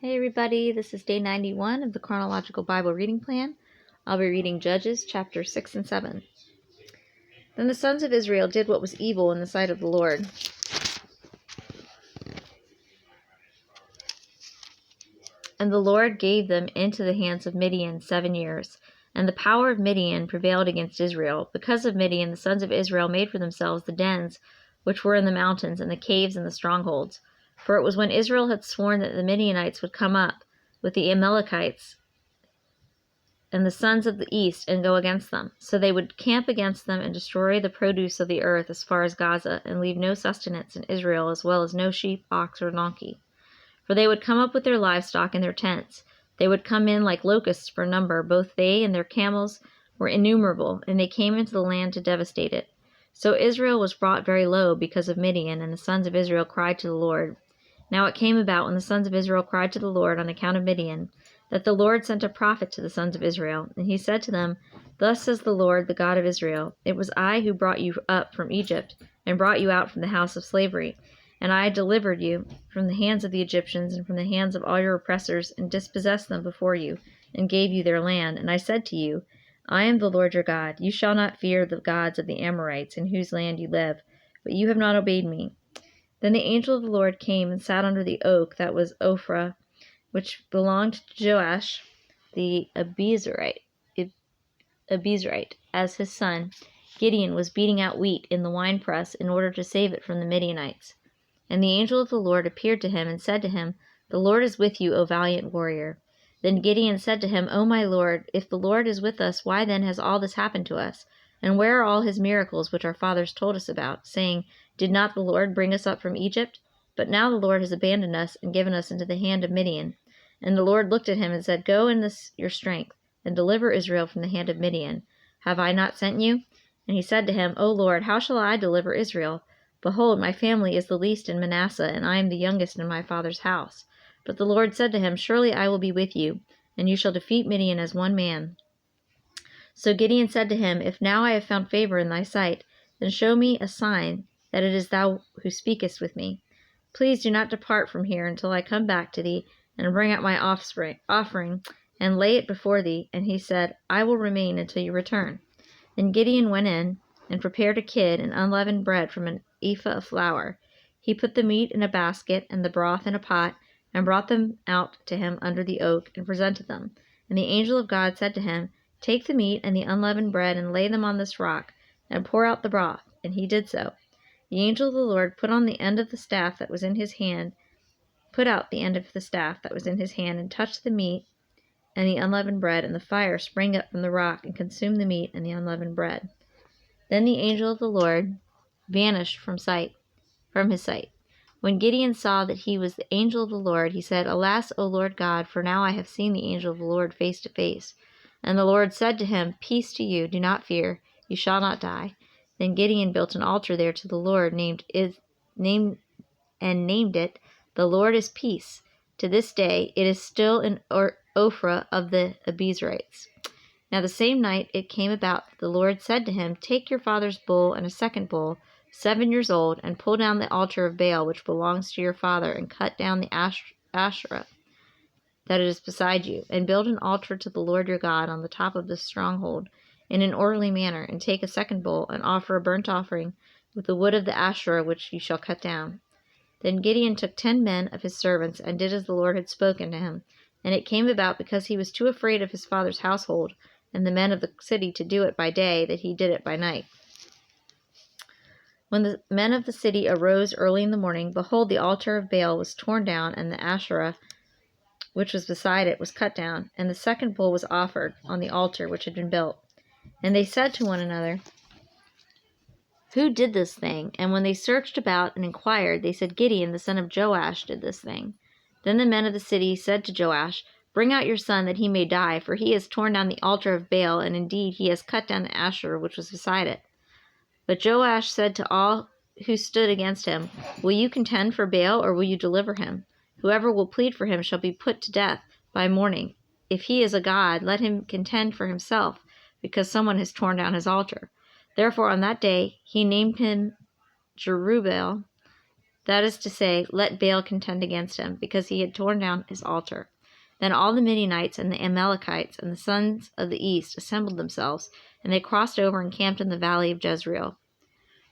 Hey everybody, this is day 91 of the Chronological Bible Reading Plan. I'll be reading Judges chapters 6 and 7. Then the sons of Israel did what was evil in the sight of the Lord. And the Lord gave them into the hands of Midian 7 years. And the power of Midian prevailed against Israel. Because of Midian, the sons of Israel made for themselves the dens which were in the mountains, and the caves and the strongholds. For it was when Israel had sworn that the Midianites would come up with the Amalekites and the sons of the east and go against them. So they would camp against them and destroy the produce of the earth as far as Gaza, and leave no sustenance in Israel, as well as no sheep, ox, or donkey. For they would come up with their livestock in their tents. They would come in like locusts for number. Both they and their camels were innumerable, and they came into the land to devastate it. So Israel was brought very low because of Midian, and the sons of Israel cried to the Lord. Now it came about, when the sons of Israel cried to the Lord on account of Midian, that the Lord sent a prophet to the sons of Israel. And he said to them, Thus says the Lord, the God of Israel, It was I who brought you up from Egypt, and brought you out from the house of slavery. And I delivered you from the hands of the Egyptians, and from the hands of all your oppressors, and dispossessed them before you, and gave you their land. And I said to you, I am the Lord your God. You shall not fear the gods of the Amorites, in whose land you live. But you have not obeyed me. Then the angel of the Lord came and sat under the oak that was Ophrah, which belonged to Joash the Abiezrite, as his son Gideon was beating out wheat in the winepress in order to save it from the Midianites. And the angel of the Lord appeared to him and said to him, The Lord is with you, O valiant warrior. Then Gideon said to him, O my Lord, if the Lord is with us, why then has all this happened to us? And where are all his miracles which our fathers told us about, saying, Did not the Lord bring us up from Egypt? But now the Lord has abandoned us and given us into the hand of Midian. And the Lord looked at him and said, Go in this your strength, and deliver Israel from the hand of Midian. Have I not sent you? And he said to him, O Lord, how shall I deliver Israel? Behold, my family is the least in Manasseh, and I am the youngest in my father's house. But the Lord said to him, Surely I will be with you, and you shall defeat Midian as one man. So Gideon said to him, If now I have found favor in thy sight, then show me a sign that it is thou who speakest with me. Please do not depart from here until I come back to thee, and bring out my offering, and lay it before thee. And he said, I will remain until you return. Then Gideon went in, and prepared a kid and unleavened bread from an ephah of flour. He put the meat in a basket, and the broth in a pot, and brought them out to him under the oak, and presented them. And the angel of God said to him, Take the meat and the unleavened bread, and lay them on this rock, and pour out the broth. And he did so. The angel of the Lord put out the end of the staff that was in his hand, and touched the meat and the unleavened bread, and the fire sprang up from the rock, and consumed the meat and the unleavened bread. Then the angel of the Lord vanished from his sight. When Gideon saw that he was the angel of the Lord, he said, Alas, O Lord God, for now I have seen the angel of the Lord face to face. And the Lord said to him, Peace to you, do not fear, you shall not die. Then Gideon built an altar there to the Lord, named it, The Lord is Peace. To this day it is still in Ophrah of the Abiezrites. Now the same night it came about that the Lord said to him, Take your father's bull and a second bull, 7 years old, and pull down the altar of Baal which belongs to your father, and cut down the Asherah that is beside you, and build an altar to the Lord your God on the top of this stronghold in an orderly manner, and take a second bull, and offer a burnt offering with the wood of the Asherah which you shall cut down. Then Gideon took 10 men of his servants, and did as the Lord had spoken to him. And it came about, because he was too afraid of his father's household and the men of the city to do it by day, that he did it by night. When the men of the city arose early in the morning, behold, the altar of Baal was torn down, and the Asherah which was beside it was cut down, and the second bull was offered on the altar which had been built. And they said to one another, Who did this thing? And when they searched about and inquired, they said, Gideon, the son of Joash, did this thing. Then the men of the city said to Joash, Bring out your son, that he may die, for he has torn down the altar of Baal, and indeed he has cut down the Asherah which was beside it. But Joash said to all who stood against him, Will you contend for Baal, or will you deliver him? Whoever will plead for him shall be put to death by morning. If he is a god, let him contend for himself, because someone has torn down his altar. Therefore on that day he named him Jerubbaal, that is to say, let Baal contend against him, because he had torn down his altar. Then all the Midianites and the Amalekites and the sons of the east assembled themselves, and they crossed over and camped in the valley of Jezreel.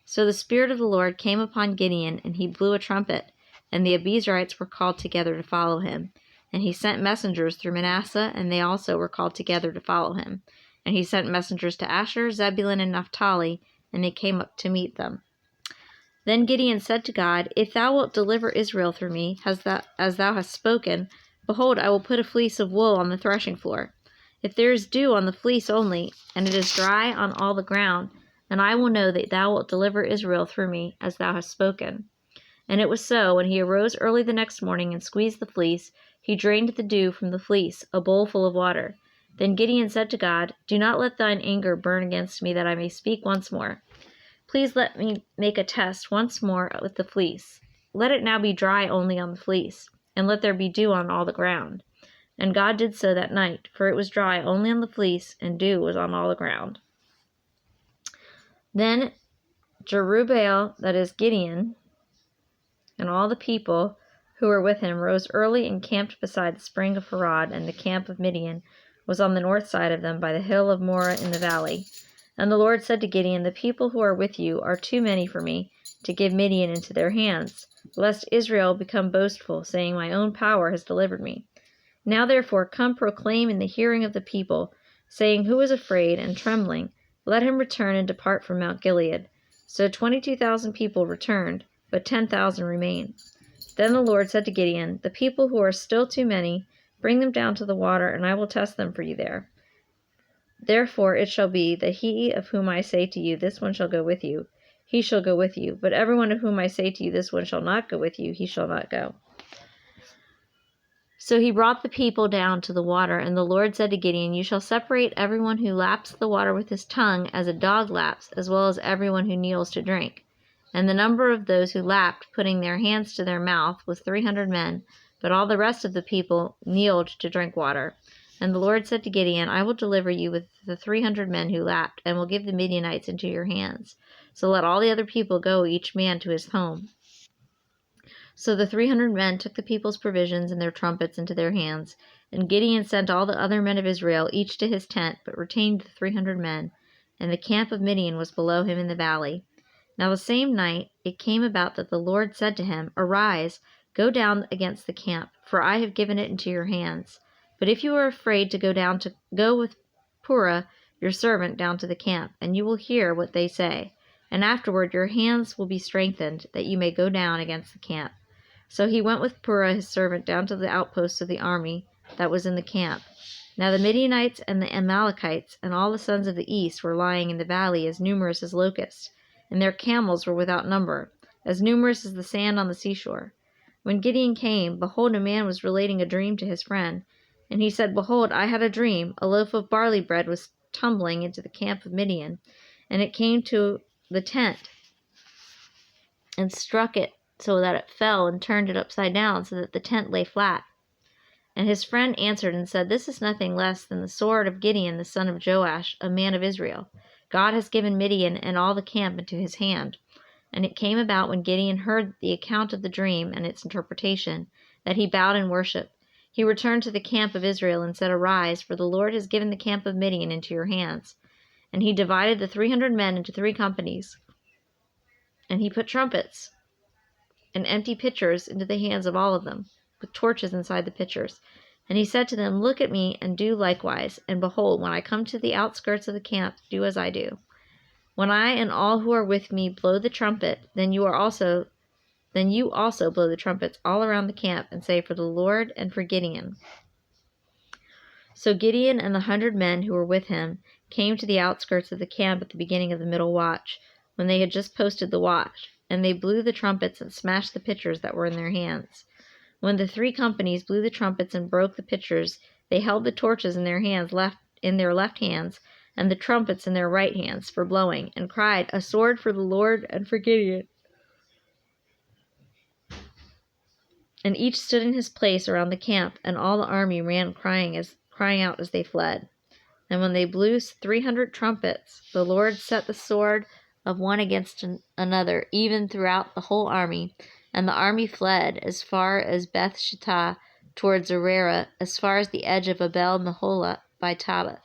So the Spirit of the Lord came upon Gideon, and he blew a trumpet, and the Abiezrites were called together to follow him. And he sent messengers through Manasseh, and they also were called together to follow him. And he sent messengers to Asher, Zebulun, and Naphtali, and they came up to meet them. Then Gideon said to God, If thou wilt deliver Israel through me, as thou hast spoken, behold, I will put a fleece of wool on the threshing floor. If there is dew on the fleece only, and it is dry on all the ground, then I will know that thou wilt deliver Israel through me, as thou hast spoken. And it was so, when he arose early the next morning and squeezed the fleece, he drained the dew from the fleece, a bowl full of water. Then Gideon said to God, Do not let thine anger burn against me, that I may speak once more. Please let me make a test once more with the fleece. Let it now be dry only on the fleece, and let there be dew on all the ground. And God did so that night, for it was dry only on the fleece, and dew was on all the ground. Then Jerubbaal, that is Gideon, and all the people who were with him rose early and camped beside the spring of Harod, and the camp of Midian was on the north side of them by the hill of Moreh in the valley. And the Lord said to Gideon, The people who are with you are too many for me to give Midian into their hands, lest Israel become boastful, saying, My own power has delivered me. Now therefore come proclaim in the hearing of the people, saying, Who is afraid and trembling? Let him return and depart from Mount Gilead. So 22,000 people returned, but 10,000 remained. Then the Lord said to Gideon, The people who are still too many, bring them down to the water, and I will test them for you there. Therefore it shall be that he of whom I say to you, This one shall go with you, he shall go with you. But everyone of whom I say to you, This one shall not go with you, he shall not go. So he brought the people down to the water, and the Lord said to Gideon, You shall separate everyone who laps the water with his tongue as a dog laps, as well as everyone who kneels to drink. And the number of those who lapped, putting their hands to their mouth, was 300 men, but all the rest of the people kneeled to drink water. And the Lord said to Gideon, I will deliver you with the 300 men who lapped, and will give the Midianites into your hands. So let all the other people go, each man to his home. So the 300 men took the people's provisions and their trumpets into their hands. And Gideon sent all the other men of Israel, each to his tent, but retained the 300 men. And the camp of Midian was below him in the valley. Now the same night it came about that the Lord said to him, Arise, go down against the camp, for I have given it into your hands. But if you are afraid to go with Purah, your servant, down to the camp, and you will hear what they say, and afterward your hands will be strengthened, that you may go down against the camp. So he went with Purah his servant down to the outposts of the army that was in the camp. Now the Midianites and the Amalekites and all the sons of the east were lying in the valley as numerous as locusts, and their camels were without number, as numerous as the sand on the seashore. When Gideon came, behold, a man was relating a dream to his friend. And he said, Behold, I had a dream. A loaf of barley bread was tumbling into the camp of Midian, and it came to the tent and struck it so that it fell and turned it upside down so that the tent lay flat. And his friend answered and said, This is nothing less than the sword of Gideon the son of Joash, a man of Israel. God has given Midian and all the camp into his hand. And it came about when Gideon heard the account of the dream and its interpretation, that he bowed in worship. He returned to the camp of Israel and said, Arise, for the Lord has given the camp of Midian into your hands. And he divided the 300 men into 3 companies. And he put trumpets and empty pitchers into the hands of all of them, with torches inside the pitchers. And he said to them, Look at me, and do likewise. And behold, when I come to the outskirts of the camp, do as I do. When I and all who are with me blow the trumpet, then you also blow the trumpets all around the camp, and say, For the Lord and for Gideon. So Gideon and the 100 men who were with him came to the outskirts of the camp at the beginning of the middle watch, when they had just posted the watch, and they blew the trumpets and smashed the pitchers that were in their hands. When the 3 companies blew the trumpets and broke the pitchers, they held the torches in their left hands, and the trumpets in their right hands for blowing, and cried, A sword for the Lord and for Gideon. And each stood in his place around the camp, and all the army ran crying out as they fled. And when they blew 300 trumpets, the Lord set the sword of one against another, even throughout the whole army, And the army fled as far as Beth Shittah towards Zerera, as far as the edge of Abel Meholah by Tabbath.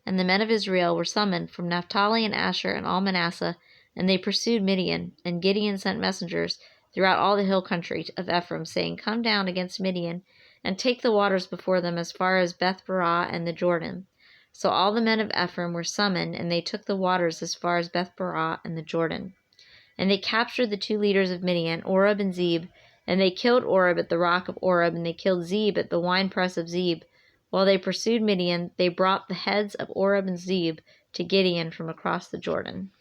And the men of Israel were summoned from Naphtali and Asher and all Manasseh, and they pursued Midian. And Gideon sent messengers throughout all the hill country of Ephraim, saying, Come down against Midian, and take the waters before them as far as Beth-barah and the Jordan. So all the men of Ephraim were summoned, and they took the waters as far as Beth-barah and the Jordan. And they captured the 2 leaders of Midian, Oreb and Zeb, and they killed Oreb at the rock of Oreb, and they killed Zeb at the winepress of Zeb. While they pursued Midian, they brought the heads of Oreb and Zeb to Gideon from across the Jordan.